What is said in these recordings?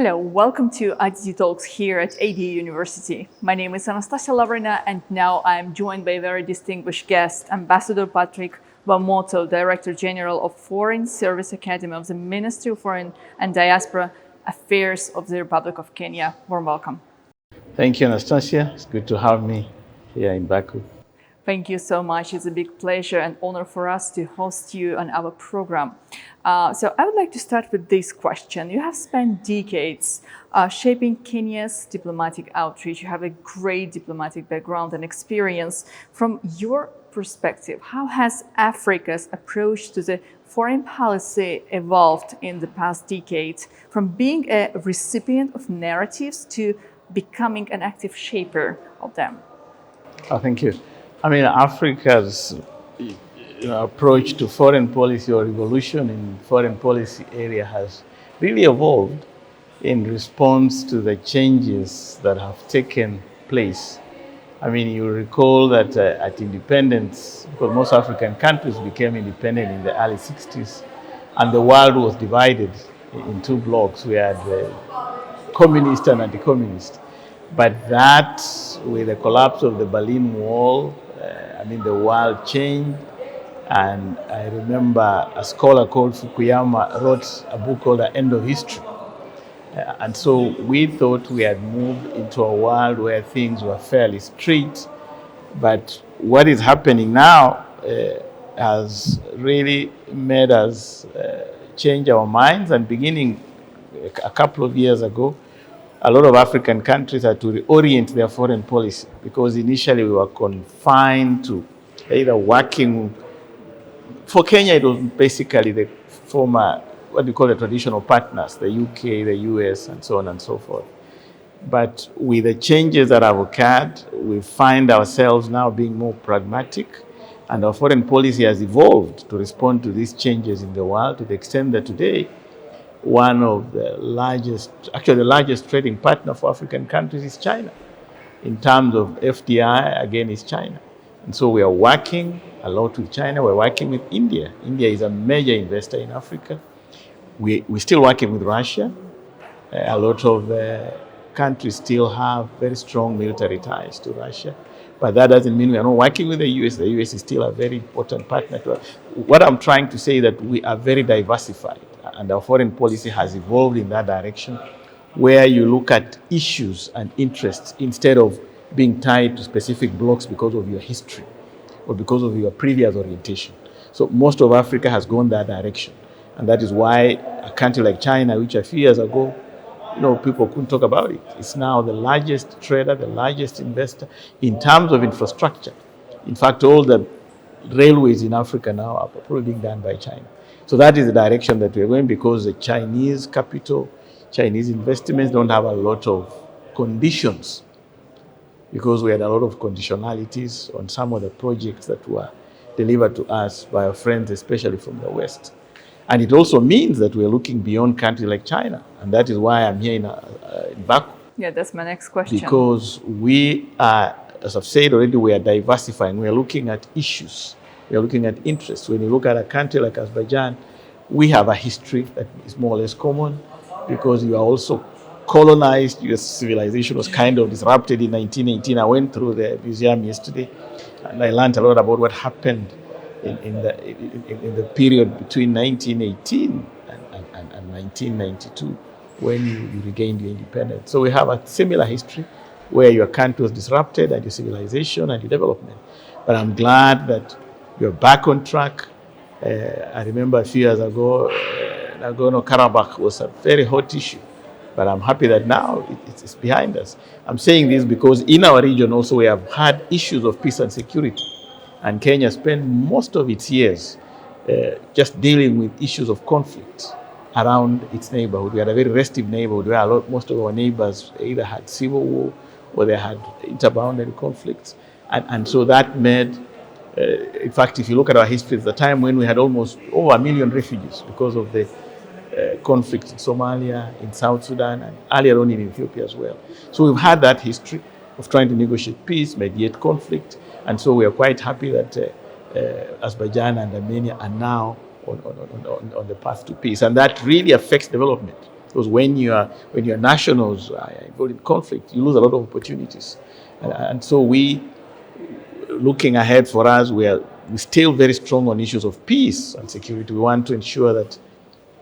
Hello, welcome to IDDTalks here at AD University. My name is Anastasia Lavrina, and now I'm joined by a very distinguished guest, Ambassador Patrick Wamoto, Director General of Foreign Service Academy of the Ministry of Foreign and Diaspora Affairs of the Republic of Kenya. Warm welcome. Thank you, Anastasia. It's good to have me here in Baku. Thank you so much. It's a big pleasure and honor for us to host you on our program. So I would like to start with this question. You have spent decades shaping Kenya's diplomatic outreach. You have a great diplomatic background and experience. From your perspective, how has Africa's approach to the foreign policy evolved in the past decade, from being a recipient of narratives to becoming an active shaper of them? Oh, thank you. I mean, Africa's approach to foreign policy or evolution in foreign policy area has really evolved in response to the changes that have taken place. I mean, you recall that at independence, because most African countries became independent in the early 60s, and the world was divided in two blocks. We had the communist and anti-communist. But that, with the collapse of the Berlin Wall, the world changed. And I remember a scholar called Fukuyama wrote a book called The End of History. And so we thought we had moved into a world where things were fairly straight. But what is happening now has really made us change our minds. And beginning a couple of years ago, a lot of African countries had to reorient their foreign policy, because initially we were confined to either working. For Kenya, it was basically the former, what we call the traditional partners, the UK, the US, and so on and so forth. But with the changes that have occurred, we find ourselves now being more pragmatic, and our foreign policy has evolved to respond to these changes in the world, to the extent that today, one of the largest, actually the largest trading partner for African countries is China. In terms of FDI, again, is China. And so we are working a lot with China. We're working with India. India is a major investor in Africa. We're still working with Russia. A lot of countries still have very strong military ties to Russia. But that doesn't mean we are not working with the US. The US is still a very important partner to us. What I'm trying to say is that we are very diversified, and our foreign policy has evolved in that direction, where you look at issues and interests instead of being tied to specific blocks because of your history or because of your previous orientation. So most of Africa has gone that direction. And that is why a country like China, which a few years ago, people couldn't talk about it, it's now the largest trader, the largest investor in terms of infrastructure. In fact, all the railways in Africa now are probably being done by China. So that is the direction that we're going, because the Chinese capital, Chinese investments don't have a lot of conditions, because we had a lot of conditionalities on some of the projects that were delivered to us by our friends, especially from the West. And it also means that we're looking beyond countries like China. And that is why I'm here in Baku. Yeah, that's my next question. Because we are, as I've said already, we are diversifying. We are looking at issues. We are looking at interests. When you look at a country like Azerbaijan, we have a history that is more or less common, because you are also colonized. Your civilization was kind of disrupted in 1918. I went through the museum yesterday, and I learned a lot about what happened in the period between 1918 and 1992, when you regained your independence. So we have a similar history, where your country was disrupted, and your civilization and your development. But I'm glad that you're back on track. I remember a few years ago, Nagorno-Karabakh was a very hot issue. But I'm happy that now it's behind us. I'm saying this because in our region also we have had issues of peace and security. And Kenya spent most of its years just dealing with issues of conflict around its neighborhood. We had a very restive neighborhood where most of our neighbors either had civil war or they had interboundary conflicts. And so that made, in fact, if you look at our history, it's the time when we had almost over 1 million refugees because of the conflict in Somalia, in South Sudan, and earlier on in Ethiopia as well. So we've had that history of trying to negotiate peace, mediate conflict, and so we are quite happy that Azerbaijan and Armenia are now on the path to peace, and that really affects development. Because when your nationals are involved in conflict, you lose a lot of opportunities. And so looking ahead for us, we're still very strong on issues of peace and security. We want to ensure that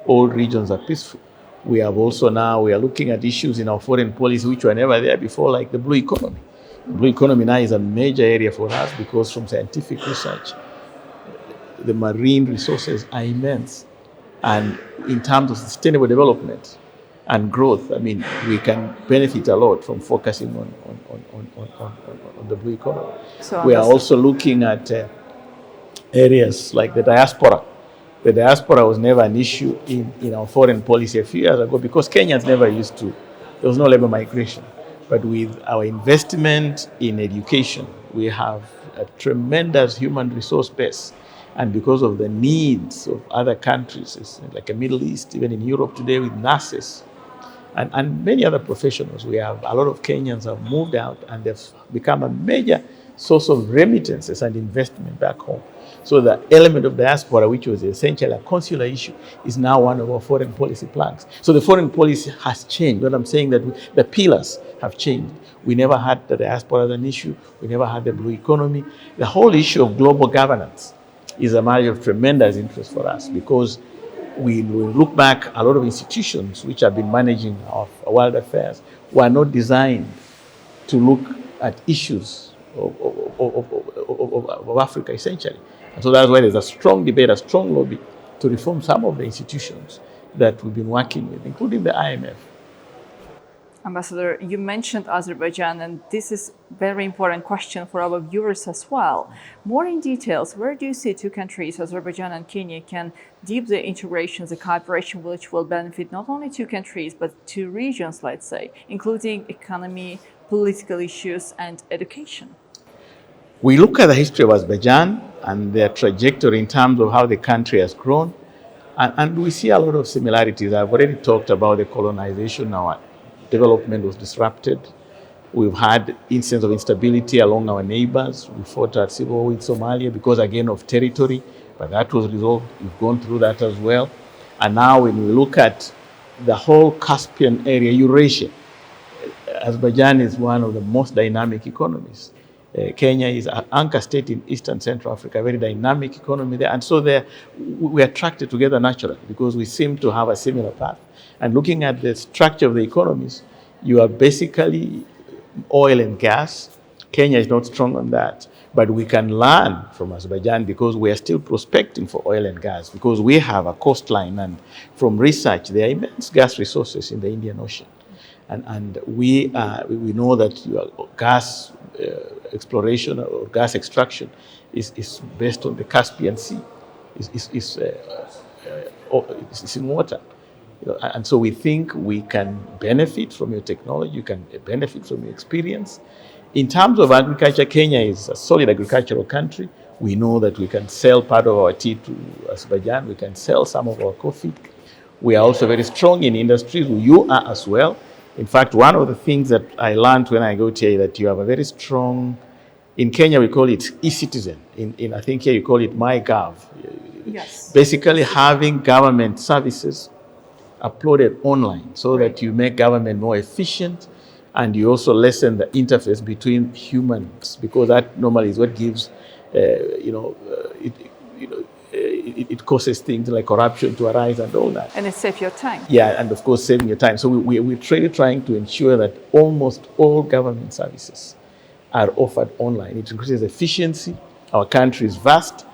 all regions are peaceful. We are looking at issues in our foreign policy which were never there before, like the blue economy. The blue economy now is a major area for us because from scientific research, the marine resources are immense. And in terms of sustainable development and growth, I mean, we can benefit a lot from focusing on the blue economy. So we are also looking at areas like the diaspora. The diaspora was never an issue in our foreign policy a few years ago because Kenyans never used to. There was no labor migration. But with our investment in education, we have a tremendous human resource base. And because of the needs of other countries, like the Middle East, even in Europe today with nurses and many other professionals, we have a lot of Kenyans have moved out and they've become a major source of remittances and investment back home. So the element of diaspora, which was essentially a consular issue, is now one of our foreign policy planks. So the foreign policy has changed. What I'm saying that the pillars have changed. We never had the diaspora as an issue. We never had the blue economy. The whole issue of global governance is a matter of tremendous interest for us because we look back, a lot of institutions which have been managing our world affairs were not designed to look at issues of Africa, essentially. And so that's why there's a strong debate, a strong lobby to reform some of the institutions that we've been working with, including the IMF. Ambassador, you mentioned Azerbaijan, and this is a very important question for our viewers as well. More in details, where do you see two countries, Azerbaijan and Kenya, can deepen the integration, the cooperation, which will benefit not only two countries, but two regions, let's say, including economy, political issues, and education? We look at the history of Azerbaijan and their trajectory in terms of how the country has grown, and we see a lot of similarities. I've already talked about the colonization. Our development was disrupted. We've had instances of instability along our neighbors. We fought a civil war in Somalia because, again, of territory, but that was resolved. We've gone through that as well. And now when we look at the whole Caspian area, Eurasia, Azerbaijan is one of the most dynamic economies. Kenya is an anchor state in Eastern Central Africa, a very dynamic economy there. And so we attracted together naturally because we seem to have a similar path. And looking at the structure of the economies, you are basically oil and gas. Kenya is not strong on that. But we can learn from Azerbaijan because we are still prospecting for oil and gas because we have a coastline. And from research, there are immense gas resources in the Indian Ocean. And we know that gas exploration or gas extraction is based on the Caspian Sea. It's in water. And so we think we can benefit from your technology, you can benefit from your experience. In terms of agriculture, Kenya is a solid agricultural country. We know that we can sell part of our tea to Azerbaijan, we can sell some of our coffee. We are also very strong in industries, you are as well. In fact, one of the things that I learned when I go to here that you have a very strong, in Kenya we call it e-citizen. I think here you call it MyGov. Yes. Basically having government services uploaded online so that you make government more efficient and you also lessen the interface between humans because that normally is what gives, it causes things like corruption to arise and all that. And it saves your time. Yeah, and of course saving your time. So we're really trying to ensure that almost all government services are offered online. It increases efficiency. Our country is vast.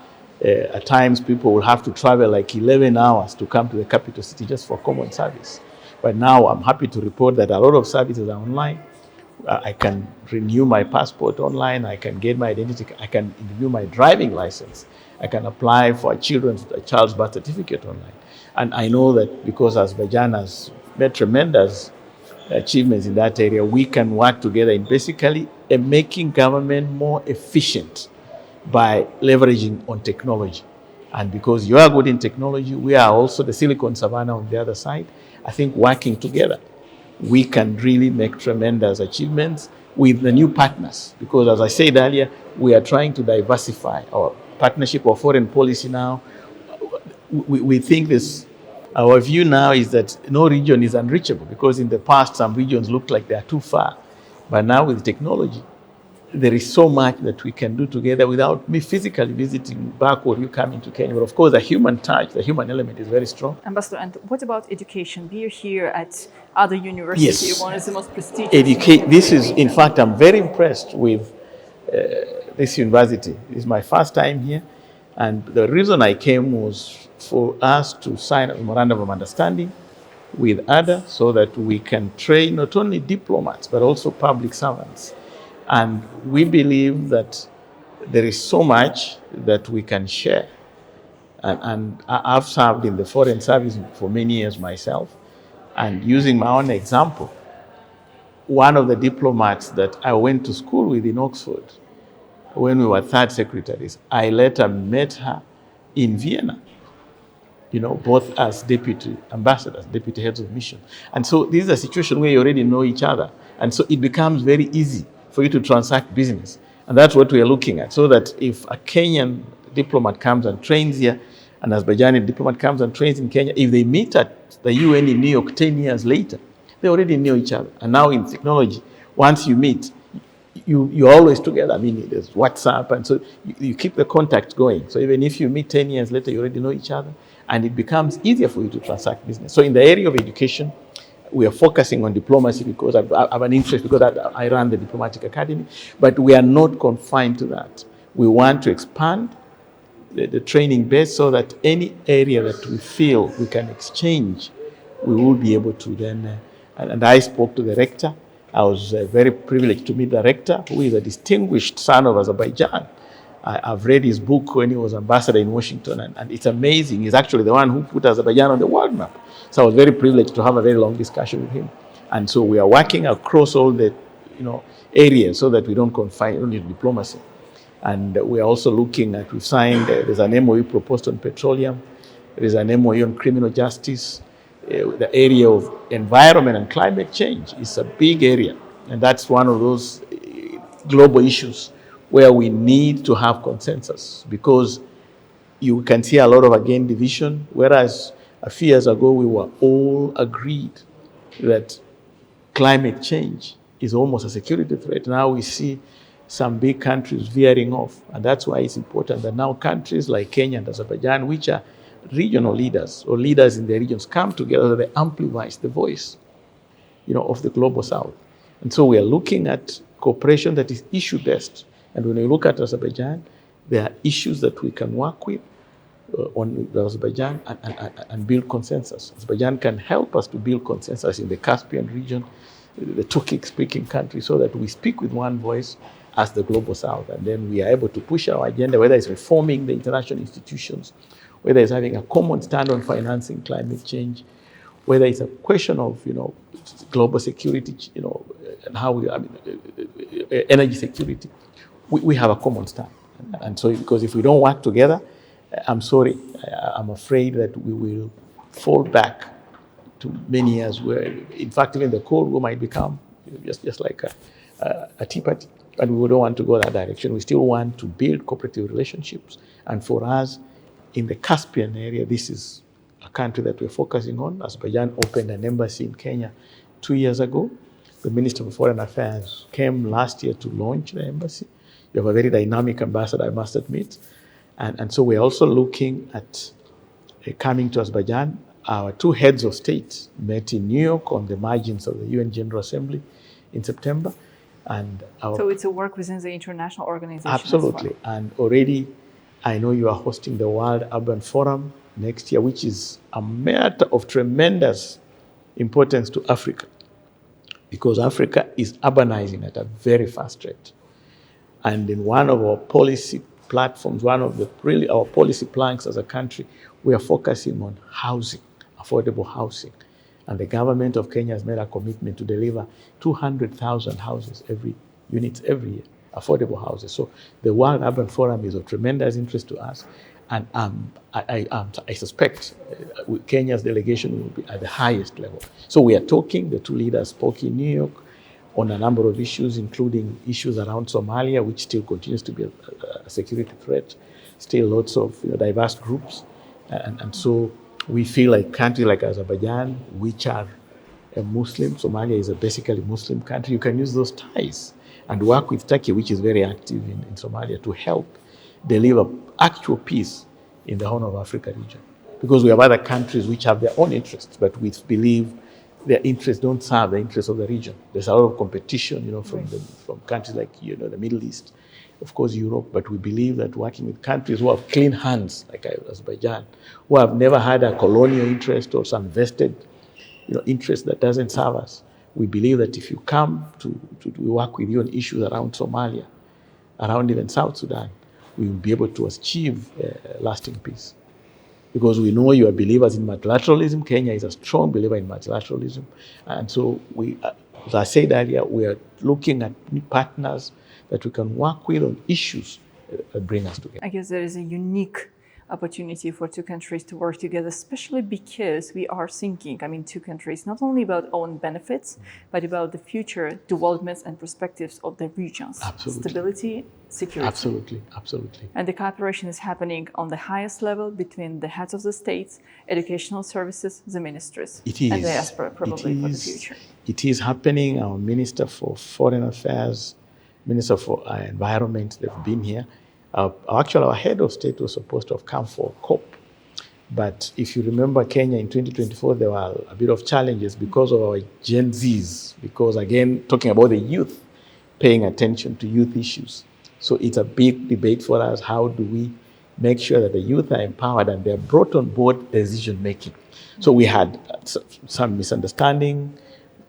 At times people will have to travel like 11 hours to come to the capital city just for common service. But now I'm happy to report that a lot of services are online. I can renew my passport online. I can get my identity. I can renew my driving license. I can apply for a child's birth certificate online. And I know that because Azerbaijan has made tremendous achievements in that area, we can work together in basically making government more efficient by leveraging on technology. And because you are good in technology, we are also the Silicon Savannah on the other side. I think working together, we can really make tremendous achievements with the new partners. Because as I said earlier, we are trying to diversify our partnership or foreign policy now. We think this Our view now is that no region is unreachable, because in the past some regions looked like they are too far. But now with technology, there is so much that we can do together without me physically visiting back or you coming to Kenya. But of course, the human touch, the human element is very strong. Ambassador, and what about education? We are here at other university, Yes. one of the most prestigious. This is, in fact, I'm very impressed with this university. It's my first time here. And the reason I came was for us to sign a memorandum of understanding with ADA so that we can train not only diplomats, but also public servants. And we believe that there is so much that we can share. And I've served in the foreign service for many years myself. And using my own example, one of the diplomats that I went to school with in Oxford, when we were third secretaries, I later met her in Vienna, both as deputy ambassadors, deputy heads of mission. And so this is a situation where you already know each other. And so it becomes very easy for you to transact business. And that's what we are looking at, so that if a Kenyan diplomat comes and trains here, an Azerbaijani diplomat comes and trains in Kenya, if they meet at the UN in New York 10 years later, they already know each other. And now in technology, once you meet, you're always together. I mean, there's WhatsApp, and so you keep the contact going. So even if you meet 10 years later, you already know each other, and it becomes easier for you to transact business. So in the area of education, we are focusing on diplomacy because I have an interest, because I run the Diplomatic Academy, but we are not confined to that. We want to expand the training base so that any area that we feel we can exchange, we will be able to then, and I spoke to the rector. I was very privileged to meet the rector, who is a distinguished son of Azerbaijan. I've read his book when he was ambassador in Washington, and it's amazing. He's actually the one who put Azerbaijan on the world map. So I was very privileged to have a very long discussion with him. And so we are working across all the areas so that we don't confine only to diplomacy. And we are also looking at, we've signed, there's an MOU proposed on petroleum, there's an MOU on criminal justice. The area of environment and climate change is a big area. And that's one of those global issues where we need to have consensus, because you can see a lot of, again, division, whereas a few years ago we were all agreed that climate change is almost a security threat. Now we see some big countries veering off, and that's why it's important that now countries like Kenya and Azerbaijan, which are regional leaders or leaders in their regions, come together so they amplify the voice, of the global south. And so we are looking at cooperation that is issue-based. And when we look at Azerbaijan, there are issues that we can work with on Azerbaijan and build consensus. Azerbaijan can help us to build consensus in the Caspian region, the Turkic-speaking countries, so that we speak with one voice as the global south. And then we are able to push our agenda, whether it's reforming the international institutions, whether it's having a common stand on financing climate change, whether it's a question of, global security, and how energy security. We have a common stand. And so, because if we don't work together, I'm sorry, I'm afraid that we will fall back to many years where, in fact, even the Cold War might become just like a tea party. And we don't want to go that direction. We still want to build cooperative relationships. And for us, in the Caspian area, this is a country that we're focusing on. Azerbaijan opened an embassy in Kenya 2 years ago. The Minister of Foreign Affairs came last year to launch the embassy. You have a very dynamic ambassador, I must admit. And so we're also looking at coming to Azerbaijan. Our two heads of state met in New York on the margins of the UN General Assembly in September. So it's a work within the international organization. Absolutely. Well. And already I know you are hosting the World Urban Forum next year, which is a matter of tremendous importance to Africa, because Africa is urbanizing at a very fast rate. And in one of our policy platforms, one of our policy planks as a country, we are focusing on housing, affordable housing. And the government of Kenya has made a commitment to deliver 200,000 units every year, affordable houses. So the World Urban Forum is of tremendous interest to us. And I suspect Kenya's delegation will be at the highest level. So we are talking, the two leaders spoke in New York on a number of issues, including issues around Somalia, which still continues to be a security threat, still lots of diverse groups. And so We feel like countries like Azerbaijan, which are a Muslim, Somalia is a basically Muslim country, you can use those ties and work with Turkey, which is very active in Somalia, to help deliver actual peace in the Horn of Africa region. Because we have other countries which have their own interests, but we believe their interests don't serve the interests of the region. There's a lot of competition, from countries like, the Middle East, of course, Europe, but we believe that working with countries who have clean hands, like Azerbaijan, who have never had a colonial interest or some vested, interest that doesn't serve us, we believe that if you come to work with you on issues around Somalia, around even South Sudan, we will be able to achieve lasting peace. Because we know you are believers in multilateralism. Kenya is a strong believer in multilateralism. And so as I said earlier, we are looking at new partners that we can work with on issues that bring us together. I guess there is a unique opportunity for two countries to work together, especially because we are thinking, two countries, not only about own benefits, but about the future developments and perspectives of the regions. Absolutely. Stability, security. Absolutely. And the cooperation is happening on the highest level between the heads of the states, educational services, the ministries. It is. And the diaspora, probably, for the future. It is happening. Our Minister for Foreign Affairs, Minister for Environment, they've been here. Actually, our head of state was supposed to have come for COP. But if you remember Kenya in 2024, there were a bit of challenges because of our Gen Zs, because again, talking about the youth, paying attention to youth issues. So it's a big debate for us. How do we make sure that the youth are empowered and they're brought on board decision making? So we had some misunderstanding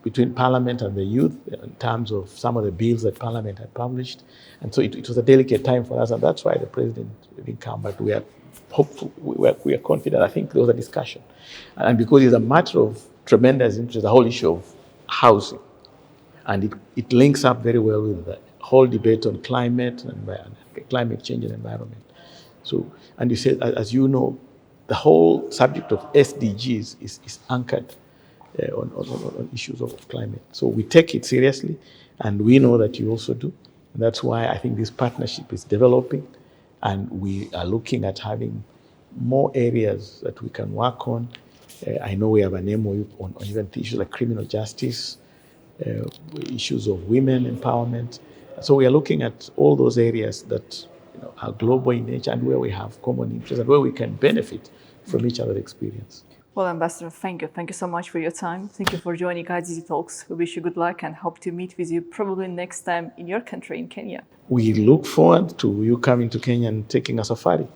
between Parliament and the youth in terms of some of the bills that Parliament had published. And so it was a delicate time for us, and that's why the President didn't come. But we are hopeful, we are confident. I think there was a discussion. And because it's a matter of tremendous interest, the whole issue of housing. And it links up very well with the whole debate on climate change and environment. So, and you said, as you know, the whole subject of SDGs is anchored on issues of climate. So we take it seriously, and we know that you also do. And that's why I think this partnership is developing, and we are looking at having more areas that we can work on. I know we have an MOU on even issues like criminal justice, issues of women empowerment. So we are looking at all those areas that are global in nature and where we have common interests and where we can benefit from each other's experience. Well, Ambassador, thank you. Thank you so much for your time. Thank you for joining IDDTalks. We wish you good luck and hope to meet with you probably next time in your country, in Kenya. We look forward to you coming to Kenya and taking a safari.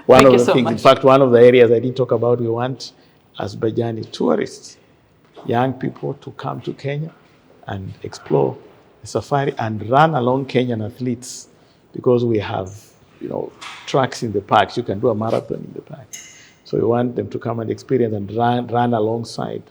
Thank you so much. In fact, one of the areas I didn't talk about, we want Azerbaijani tourists, young people, to come to Kenya and explore the safari and run along Kenyan athletes, because we have, tracks in the parks. You can do a marathon in the park. So we want them to come and experience and run alongside.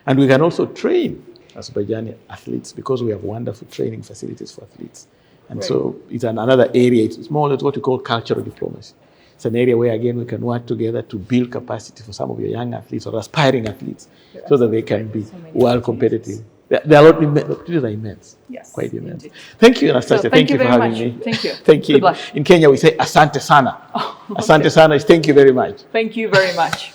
And we can also train Azerbaijani athletes, because we have wonderful training facilities for athletes. And right. So it's another area. It's more or less what we call cultural diplomacy. It's an area where, again, we can work together to build capacity for some of your young athletes or aspiring athletes, so that they can be world competitive. There are the opportunities are immense. Yes, quite immense. Indeed. Thank you, Anastasia. Thank you for very having much. me. Thank you. Thank you. Good luck. In Kenya, we say asante sana. Oh, okay. Asante sana is thank you very much. Thank you very much.